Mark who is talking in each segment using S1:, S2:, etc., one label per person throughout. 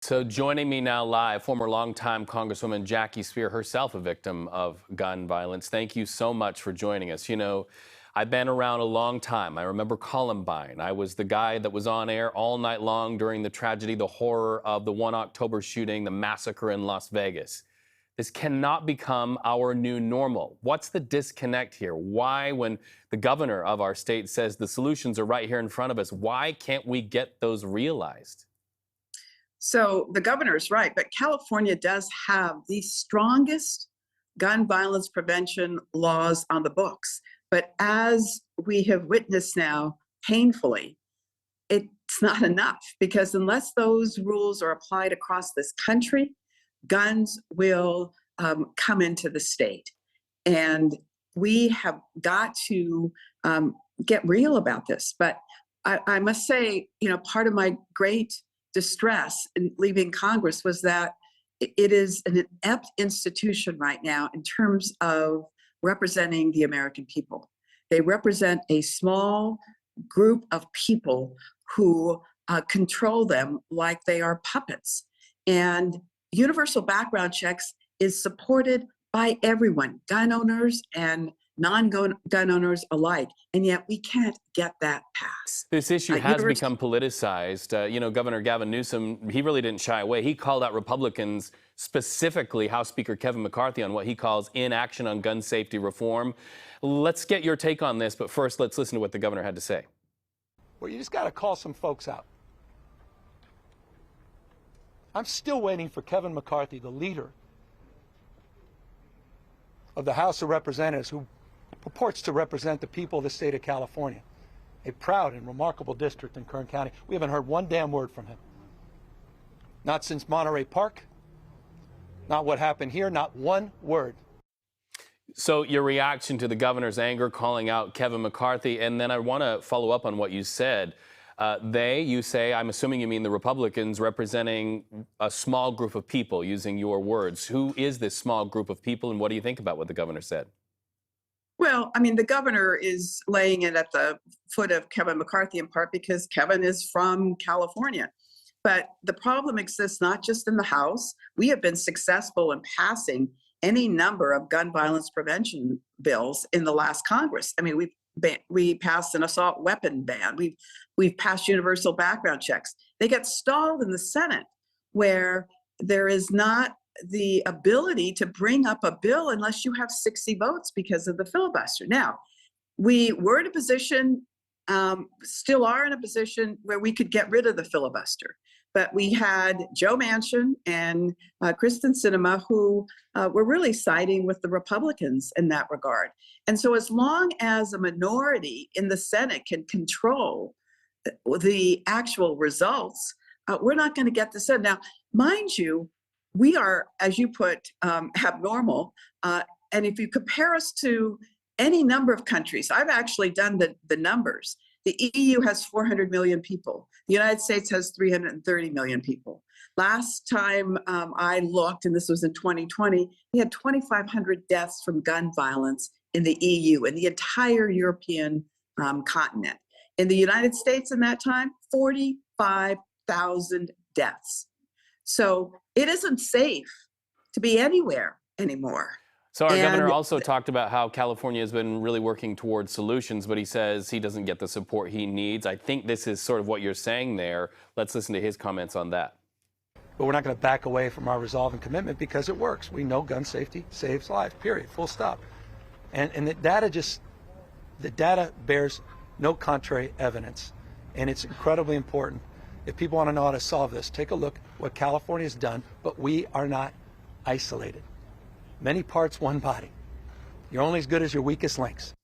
S1: So joining me now live, former longtime Congresswoman Jackie Speier, herself a victim of gun violence. Thank you so much for joining us. You know, I've been around a long time. I remember Columbine. I was the guy that was on air all night long during the tragedy, the horror of the 1 October shooting, the massacre in Las Vegas. This cannot become our new normal. What's the disconnect here? Why, when the governor of our state says the solutions are right here in front of us, why can't we get those realized?
S2: So the governor's right, but California does have the strongest gun violence prevention laws on the books. But as we have witnessed now, painfully, it's not enough, because unless those rules are applied across this country, guns will come into the state. And we have got to get real about this. But I must say, part of my great distress in leaving Congress was that it is an inept institution right now in terms of representing the American people. They represent a small group of people who control them like they are puppets. And universal background checks is supported by everyone, gun owners and non-gun owners alike, and yet we can't get that passed.
S1: This issue has become politicized. Governor Gavin Newsom, he really didn't shy away. He called out Republicans, specifically House Speaker Kevin McCarthy, on what he calls inaction on gun safety reform. Let's get your take on this, but first let's listen to what the governor had to say.
S3: Well, you just got to call some folks out. I'm still waiting for Kevin McCarthy, the leader of the House of Representatives, who purports to represent the people of the state of California, a proud and remarkable district in Kern County. We haven't heard one damn word from him. Not since Monterey Park, not what happened here, not one word.
S1: So your reaction to the governor's anger, calling out Kevin McCarthy, and then I want to follow up on what you said. You say, I'm assuming you mean the Republicans representing a small group of people, using your words. Who is this small group of people, and what do you think about what the governor said?
S2: Well, I mean, the governor is laying it at the foot of Kevin McCarthy, in part because Kevin is from California. But the problem exists not just in the House. We have been successful in passing any number of gun violence prevention bills in the last Congress. I mean, we passed an assault weapon ban. We've passed universal background checks. They get stalled in the Senate, where there is not the ability to bring up a bill unless you have 60 votes because of the filibuster. Now, we were in a position, still are in a position, where we could get rid of the filibuster. But we had Joe Manchin and Kristen Sinema, who were really siding with the Republicans in that regard. And so as long as a minority in the Senate can control the actual results, we're not going to get this in. Now, mind you, we are, as you put, abnormal. And if you compare us to any number of countries, I've actually done the numbers. The EU has 400 million people. The United States has 330 million people. Last time I looked, and this was in 2020, we had 2,500 deaths from gun violence in the EU, in the entire European continent. In the United States in that time, 45,000 deaths. So it isn't safe to be anywhere anymore.
S1: So our governor also talked about how California has been really working towards solutions, but he says he doesn't get the support he needs. I think this is sort of what you're saying there. Let's listen to his comments on that.
S3: But we're not going to back away from our resolve and commitment, because it works. We know gun safety saves lives, period, full stop. And the data bears no contrary evidence. And it's incredibly important. If people want to know how to solve this, take a look what California's done, but we are not isolated. Many parts, one body. You're only as good as your weakest links.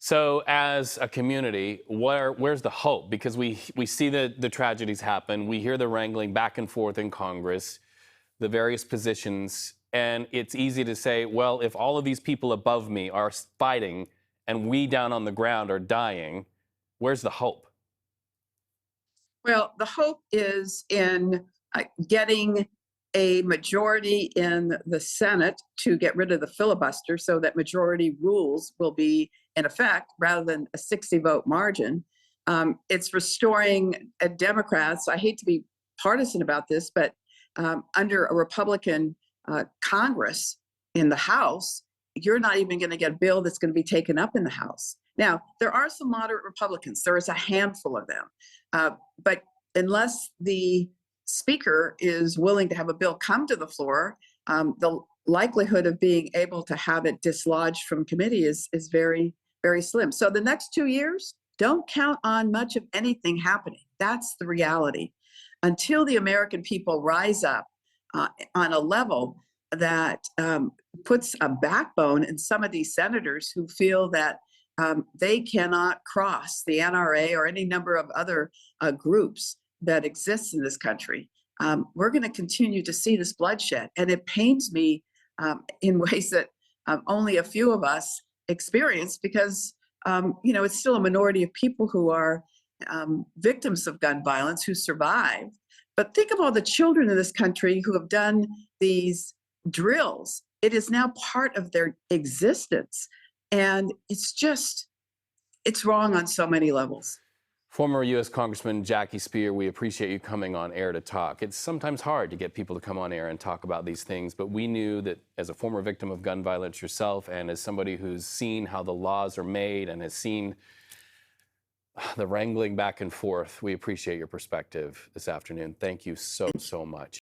S1: So as a community, where's the hope? Because we see the tragedies happen. We hear the wrangling back and forth in Congress, the various positions, and it's easy to say, well, if all of these people above me are fighting and we down on the ground are dying, where's the hope?
S2: Well, the hope is in getting a majority in the Senate to get rid of the filibuster, so that majority rules will be in effect rather than a 60-vote margin. It's restoring Democrats. I hate to be partisan about this, but under a Republican Congress in the House, you're not even going to get a bill that's going to be taken up in the House. Now, there are some moderate Republicans. There is a handful of them. But unless the Speaker is willing to have a bill come to the floor, the likelihood of being able to have it dislodged from committee is very, very slim. So the next 2 years, don't count on much of anything happening. That's the reality. Until the American people rise up on a level that puts a backbone in some of these senators who feel that they cannot cross the NRA or any number of other groups that exist in this country, we're going to continue to see this bloodshed. And it pains me in ways that only a few of us experience, because it's still a minority of people who are victims of gun violence who survive. But think of all the children in this country who have done these drills. It is now part of their existence. And it's wrong on so many levels.
S1: Former U.S. Congressman Jackie Speier, we appreciate you coming on air to talk. It's sometimes hard to get people to come on air and talk about these things, but we knew that as a former victim of gun violence yourself, and as somebody who's seen how the laws are made and has seen the wrangling back and forth, we appreciate your perspective this afternoon. Thank you so much.